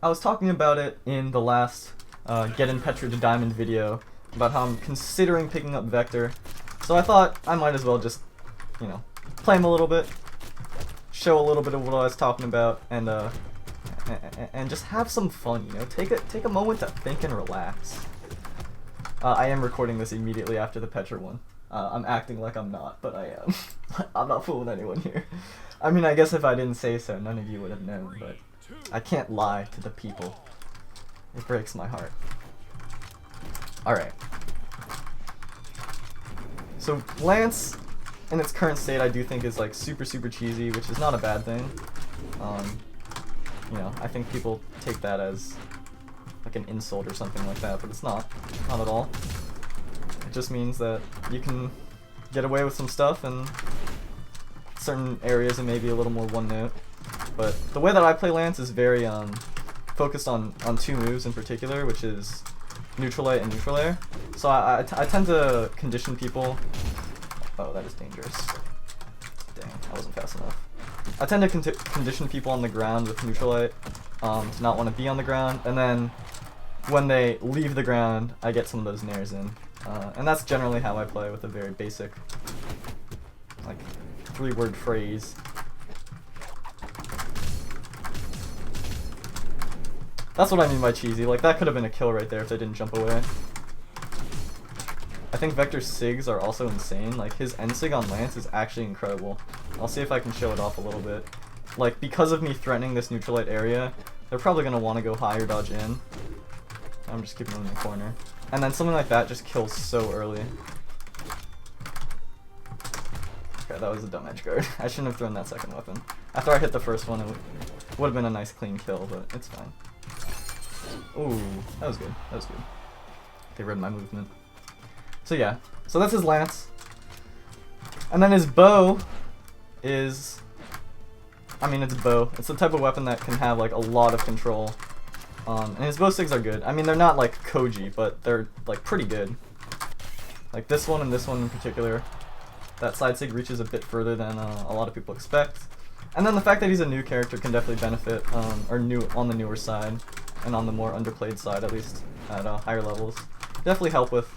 I was talking about it in the last Get in Petra to Diamond video about how I'm considering picking up Vector. So I thought I might as well just, you know, play him a little bit, show a little bit of what I was talking about, and just have some fun, you know, take a moment to think and relax. I am recording this immediately after the Petra one. I'm acting like I'm not, but I am. I'm not fooling anyone here. I mean, I guess if I didn't say so, none of you would have known, but I can't lie to the people. It breaks my heart. Alright. So, Lance, in its current state, I do think is like super cheesy, which is not a bad thing. You know, I think people take that as like an insult or something like that, but it's not. Not at all. It just means that you can get away with some stuff and certain areas and maybe a little more one note. But the way that I play Lance is very focused on two moves in particular, which is neutral light and neutral air. So I tend to condition people. Oh, that is dangerous. Dang, I wasn't fast enough. I tend to condition people on the ground with neutral light to not want to be on the ground, and then when they leave the ground, I get some of those nairs in. And that's generally how I play, with a very basic, like, 3-word phrase. That's what I mean by cheesy. Like, that could have been a kill right there if they didn't jump away. I think Vector's SIGs are also insane. Like, his end SIG on Lance is actually incredible. I'll see if I can show it off a little bit. Like, because of me threatening this neutral light area, they're probably going to want to go high or dodge in. I'm just keeping them in the corner. And then something like that just kills so early. Okay, that was a dumb edge guard. I shouldn't have thrown that second weapon. After I hit the first one, it would have been a nice clean kill, but it's fine. Ooh, that was good. That was good. They read my movement. So yeah, so that's his lance. And then his bow is, I mean, it's a bow. It's the type of weapon that can have like a lot of control. And his bow SIGs are good. I mean, they're not like Koji, but they're like pretty good. Like this one and this one in particular. That side SIG reaches a bit further than a lot of people expect. And then the fact that he's a new character can definitely benefit, or new on the newer side, and on the more underplayed side, at least at higher levels. Definitely help with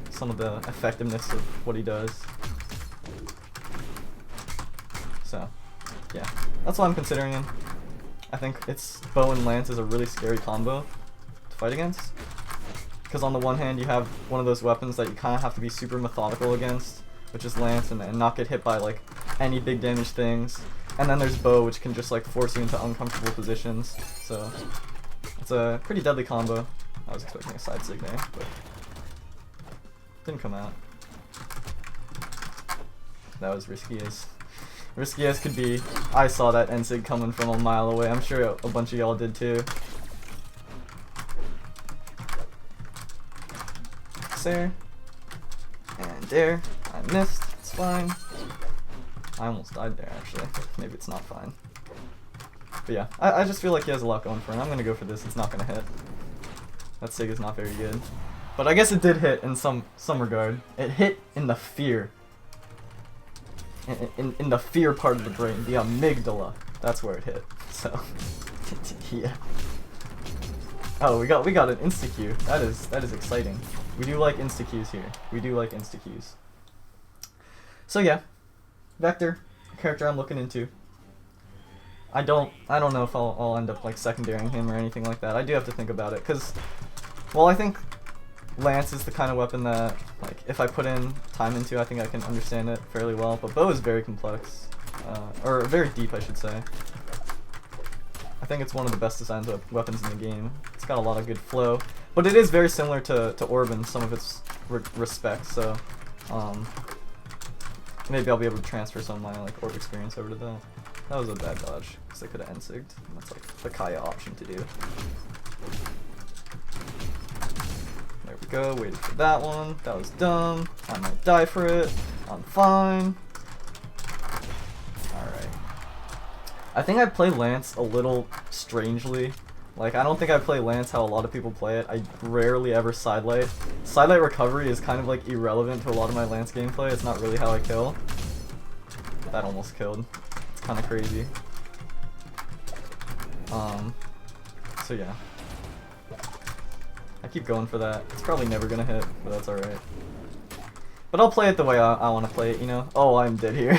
some of the effectiveness of what he does. So, yeah, that's why I'm considering him. I think it's bow and lance is a really scary combo to fight against. Because on the one hand, you have one of those weapons that you kind of have to be super methodical against, which is lance, and not get hit by like any big damage things. And then there's bow, which can just like force you into uncomfortable positions. So it's a pretty deadly combo. I was expecting a side SIG there, but didn't come out. That was risky as could be. I saw that NSIG coming from a mile away. I'm sure a bunch of y'all did too. There. And there. I missed. It's fine. I almost died there, actually. Maybe it's not fine. But yeah, I just feel like he has a lot going for him. I'm gonna go for this. It's not gonna hit. That SIG is not very good. But I guess it did hit in some regard. It hit in the fear. In the fear part of the brain, the amygdala. That's where it hit. So, yeah. Oh, we got an insta Q. That is exciting. We do like insta Qs here. We do like insta Qs. So yeah, Vector, a character I'm looking into. I don't know if I'll end up like secondarying him or anything like that. I do have to think about it, cause, well, I think lance is the kind of weapon that, like, if I put in time into, I think I can understand it fairly well. But bow is very complex, or very deep, I should say. I think it's one of the best designed weapons in the game. It's got a lot of good flow, but it is very similar to Orb in some of its respects. So maybe I'll be able to transfer some of my like Orb experience over to that. That was a bad dodge, because I could have NSIG'd. That's like the Kaya option to do. There we go, waited for that one. That was dumb. I might die for it. I'm fine. Alright. I think I play Lance a little strangely. Like, I don't think I play Lance how a lot of people play it. I rarely ever sidelight. Sidelight recovery is kind of like irrelevant to a lot of my Lance gameplay. It's not really how I kill. That almost killed. It's kind of crazy. So yeah. I keep going for that. It's probably never gonna hit, but that's alright. But I'll play it the way I want to play it, you know? Oh, I'm dead here.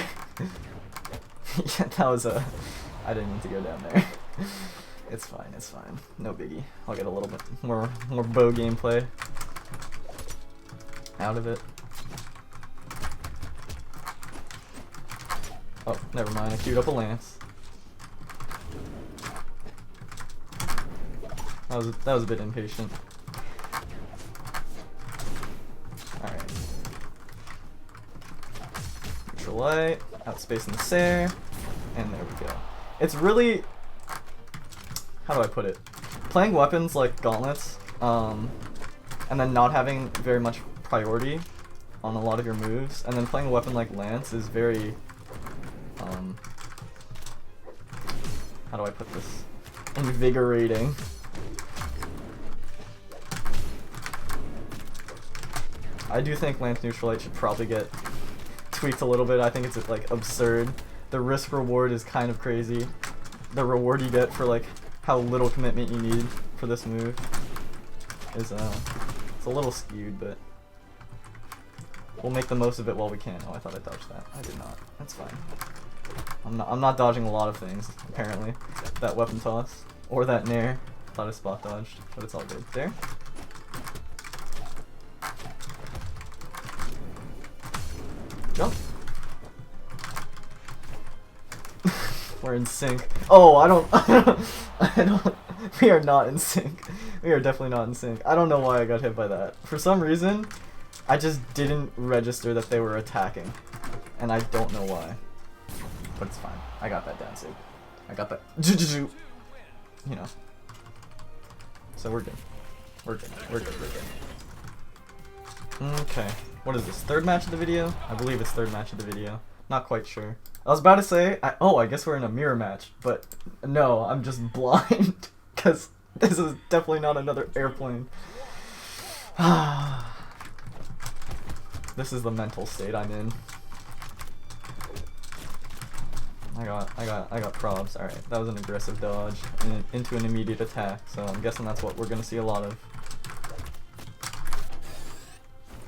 Yeah, that was a... I didn't mean to go down there. It's fine, it's fine. No biggie. I'll get a little bit more bow gameplay out of it. Oh, never mind. I queued up a lance. That was a bit impatient. Alright. Neutral light, outspacing the Sair, and there we go. It's really... How do I put it? Playing weapons like gauntlets, and then not having very much priority on a lot of your moves, and then playing a weapon like lance is very... how do I put this? Invigorating. I do think lance neutral light should probably get tweaked a little bit. I think it's like absurd. The risk reward is kind of crazy. The reward you get for like how little commitment you need for this move is it's a little skewed, but we'll make the most of it while we can. Oh, I thought I dodged that. I did not. That's fine. I'm not dodging a lot of things apparently. That weapon toss or that nair. Thought I spot dodged, but it's all good. There. Jump. We're in sync. Oh, I don't. We are not in sync. We are definitely not in sync. I don't know why I got hit by that. For some reason, I just didn't register that they were attacking, and I don't know why. But it's fine. I got that down sig. I got that. You know. So we're good. We're good. We're good. We're good. Okay. What is this? Third match of the video? I believe it's third match of the video. Not quite sure. I was about to say, I guess we're in a mirror match, but no, I'm just blind, because this is definitely not another airplane. This is the mental state I'm in. I got probs. Alright, that was an aggressive dodge into an immediate attack, so I'm guessing that's what we're gonna see a lot of.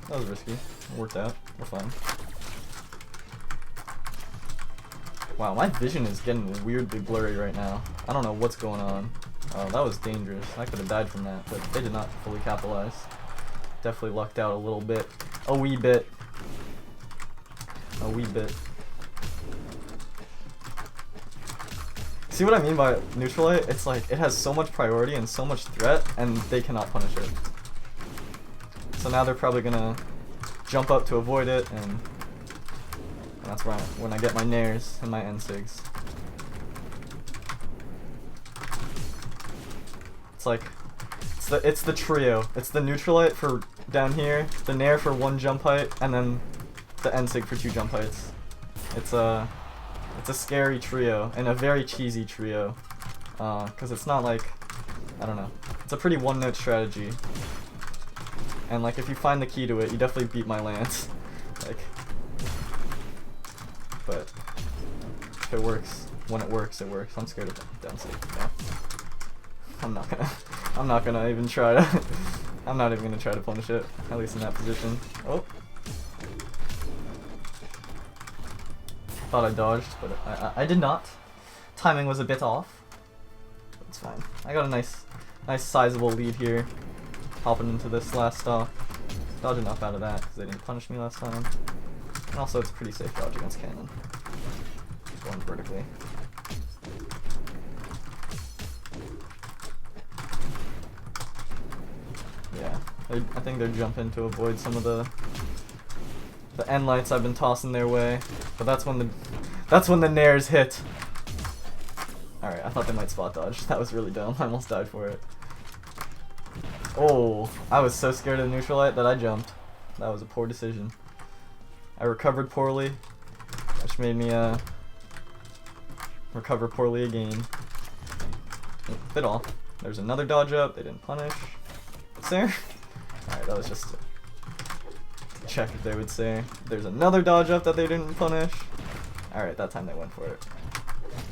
That was risky. It worked out. We're fine. Wow, my vision is getting weirdly blurry right now. I don't know what's going on. Oh, that was dangerous. I could have died from that, but they did not fully capitalize. Definitely lucked out a little bit. A wee bit. A wee bit. See what I mean by neutral light? It's like, it has so much priority and so much threat, and they cannot punish it. So now they're probably gonna jump up to avoid it, and that's when I get my nairs and my N-sigs. It's like, it's the trio. It's the neutral light for down here, the nair for 1 jump height, and then the N-sig for 2 jump heights. It's a scary trio, and a very cheesy trio. Cause it's not like, I don't know. It's a pretty one-note strategy. And like, if you find the key to it, you definitely beat my lance. Like, but if it works, when it works, it works. I'm scared of down sig. Yeah. I'm not gonna even try to. I'm not even gonna try to punish it. At least in that position. Oh. Thought I dodged, but I did not. Timing was a bit off. But it's fine. I got a nice sizable lead here. Hopping into this last stock. Dodge enough out of that because they didn't punish me last time. And also it's a pretty safe dodge against cannon. Going vertically. Yeah, I think they're jumping to avoid some of the end lights I've been tossing their way. But that's when the nairs hit. Alright, I thought they might spot dodge. That was really dumb. I almost died for it. Oh, I was so scared of the neutral light that I jumped. That was a poor decision. I recovered poorly, which made me recover poorly again. Bit off. There's another dodge up. They didn't punish. There. Alright, that was just to check if they would say. There's another dodge up that they didn't punish. Alright, that time they went for it.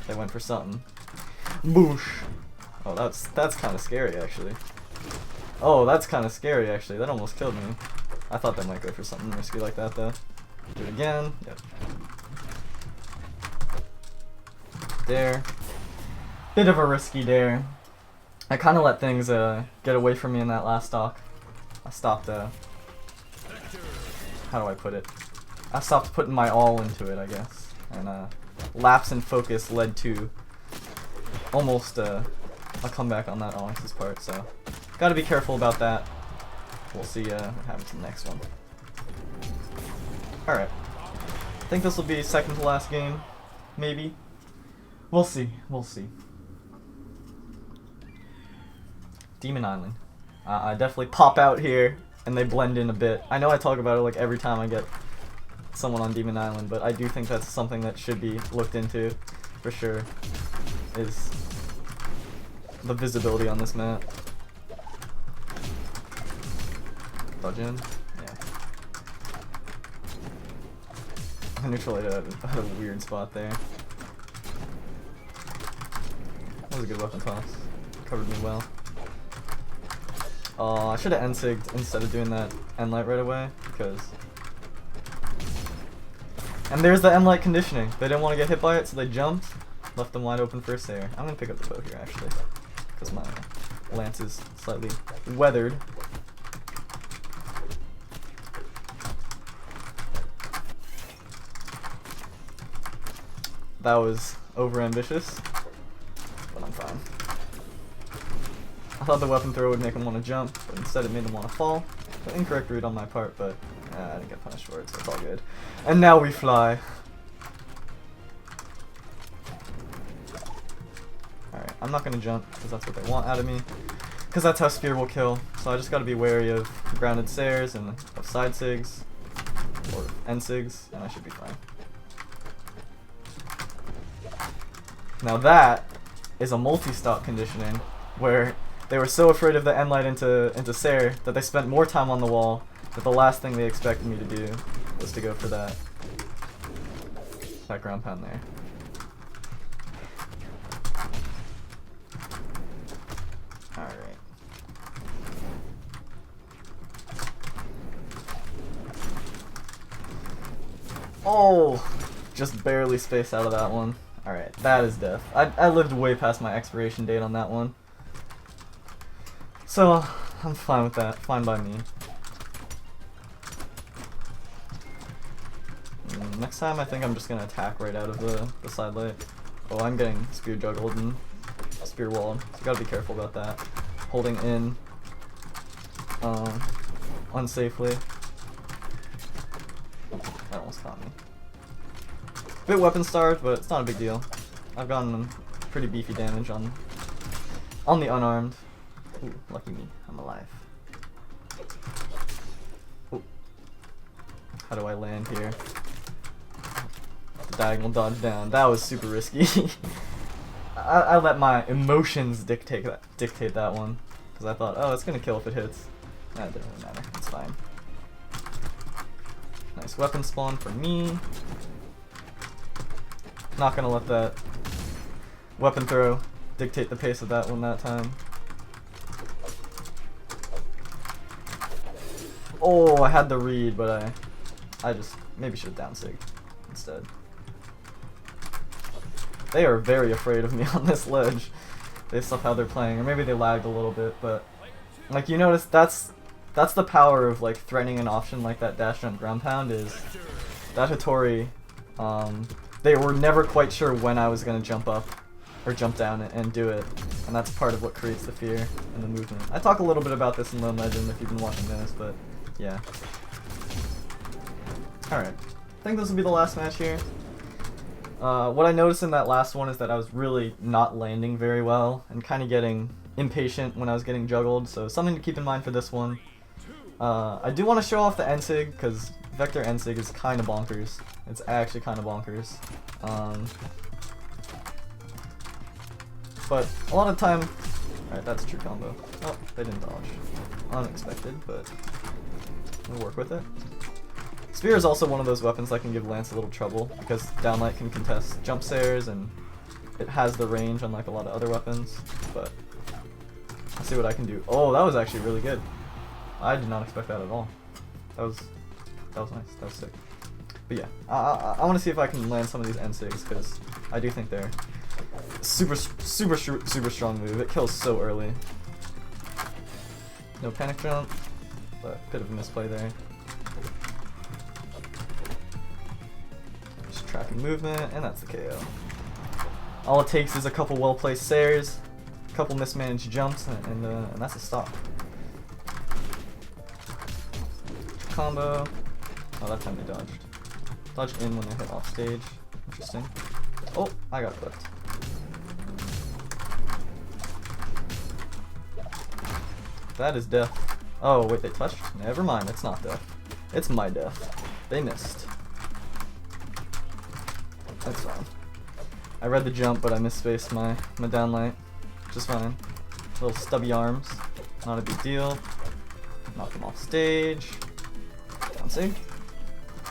They went for something. Boosh. Oh, that's kind of scary actually. Oh, that's kind of scary actually. That almost killed me. I thought that might go for something risky like that though. Do it again. Yep. Dare. Bit of a risky dare. I kind of let things get away from me in that last stock. I stopped. How do I put it? I stopped putting my all into it, I guess. And lapse in focus led to almost a comeback on that Onyx's part. So gotta be careful about that. We'll see what happens in the next one. Alright. I think this will be second to last game. Maybe. We'll see. We'll see. Demon Island. I definitely pop out here, and they blend in a bit. I know I talk about it like every time I get someone on Demon Island, but I do think that's something that should be looked into, for sure, is the visibility on this map. Dodge in? Yeah. I neutrally had a weird spot there. That was a good weapon toss. Covered me well. Oh, I should have N-sigged instead of doing that N-light right away, because... And there's the N-light conditioning. They didn't want to get hit by it, so they jumped. Left them wide open for a Sayer. I'm going to pick up the bow here, actually, because my lance is slightly weathered. That was over-ambitious, but I'm fine. I thought the weapon throw would make him want to jump, but instead it made him want to fall. So incorrect read on my part, but I didn't get punished for it, so it's all good. And now we fly. Alright, I'm not going to jump, because that's what they want out of me. Because that's how Spear will kill, so I just got to be wary of grounded Sayers and of side sigs, or N-sigs, and I should be fine. Now that is a multi-stock conditioning, where they were so afraid of the N-light into Sayer that they spent more time on the wall, that the last thing they expected me to do was to go for that ground pound there. Alright. Oh! Just barely spaced out of that one. Alright, that is death. I lived way past my expiration date on that one. So, I'm fine with that. Fine by me. Next time, I think I'm just going to attack right out of the side light. Oh, I'm getting spear juggled and spear walled, so you gotta be careful about that. Holding in unsafely. That almost caught me. Bit weapon starved, but it's not a big deal. I've gotten pretty beefy damage on the unarmed. Ooh, lucky me, I'm alive. Ooh. How do I land here? The diagonal dodge down. That was super risky. I let my emotions dictate that one, because I thought, oh, it's gonna kill if it hits. Nah, it didn't really matter. It's fine. Nice weapon spawn for me. Not gonna let that weapon throw dictate the pace of that one that time. Oh, I had the read, but I just maybe should have down-sigged instead. They are very afraid of me on this ledge based off how they're playing, or maybe they lagged a little bit, but like you notice that's the power of like threatening an option like that dash jump ground pound is that Hattori. They were never quite sure when I was gonna jump up or jump down and do it, and that's part of what creates the fear and the movement. I talk a little bit about this in Lone Legend if you've been watching this, but yeah. Alright, I think this will be the last match here. What I noticed in that last one is that I was really not landing very well and kind of getting impatient when I was getting juggled, so something to keep in mind for this one. I do want to show off the N-sig, because Vector N-sig is kind of bonkers. It's actually kind of bonkers. But a lot of time... Alright, that's a true combo. Oh, they didn't dodge. Unexpected, but we'll work with it. Spear is also one of those weapons that can give Lance a little trouble, because downlight can contest jump Sayers, and it has the range unlike a lot of other weapons, but Let's see what I can do. Oh, that was actually really good. I did not expect that at all. That was nice. That was sick. But yeah, I want to see if I can land some of these N6s because I do think they're super strong move. It kills so early. No panic jump, but bit of a misplay there. Just tracking movement, and that's the KO. All it takes is a couple well-placed Sayers, a couple mismanaged jumps, and that's a stop. Combo. Oh, that time they dodged. Dodged in when they hit off stage. Interesting. Oh, I got clipped. That is death. Oh, wait, they touched? Never mind, it's not death. It's my death. They missed. That's fine. I read the jump, but I misspaced my downlight. Just fine. Little stubby arms. Not a big deal. Knock them off stage. Bouncing.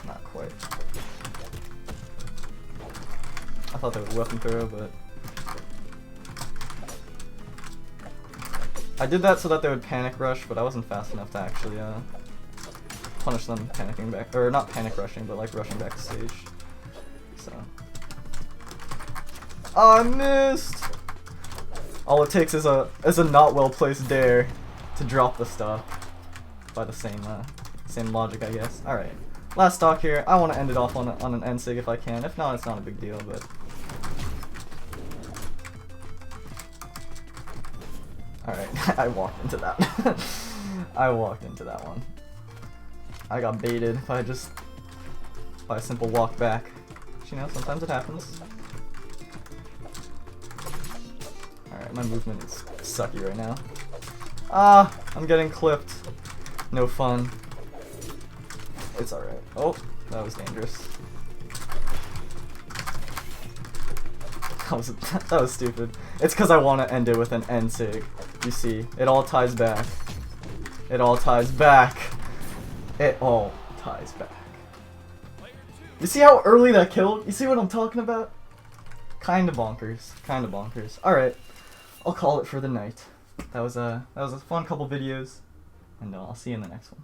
Not quite. I thought they would weapon throw, but I did that so that they would panic rush, but I wasn't fast enough to actually punish them panicking back, or not panic rushing, but like rushing back to stage. So, oh, I missed. All it takes is a not well placed dare to drop the stock. By the same logic, I guess. All right, last stock here. I want to end it off on an N-sig if I can. If not, it's not a big deal, but. Alright, I walked into that. I walked into that one. I got baited by a simple walk back. But, you know, sometimes it happens. Alright, my movement is sucky right now. Ah, I'm getting clipped. No fun. It's alright. Oh, that was dangerous. That was stupid. It's because I want to end it with an N-sig. You see, it all ties back. It all ties back. It all ties back. You see how early that killed? You see what I'm talking about? Kinda bonkers. Kinda bonkers. Alright, I'll call it for the night. That was a fun couple videos, and I'll see you in the next one.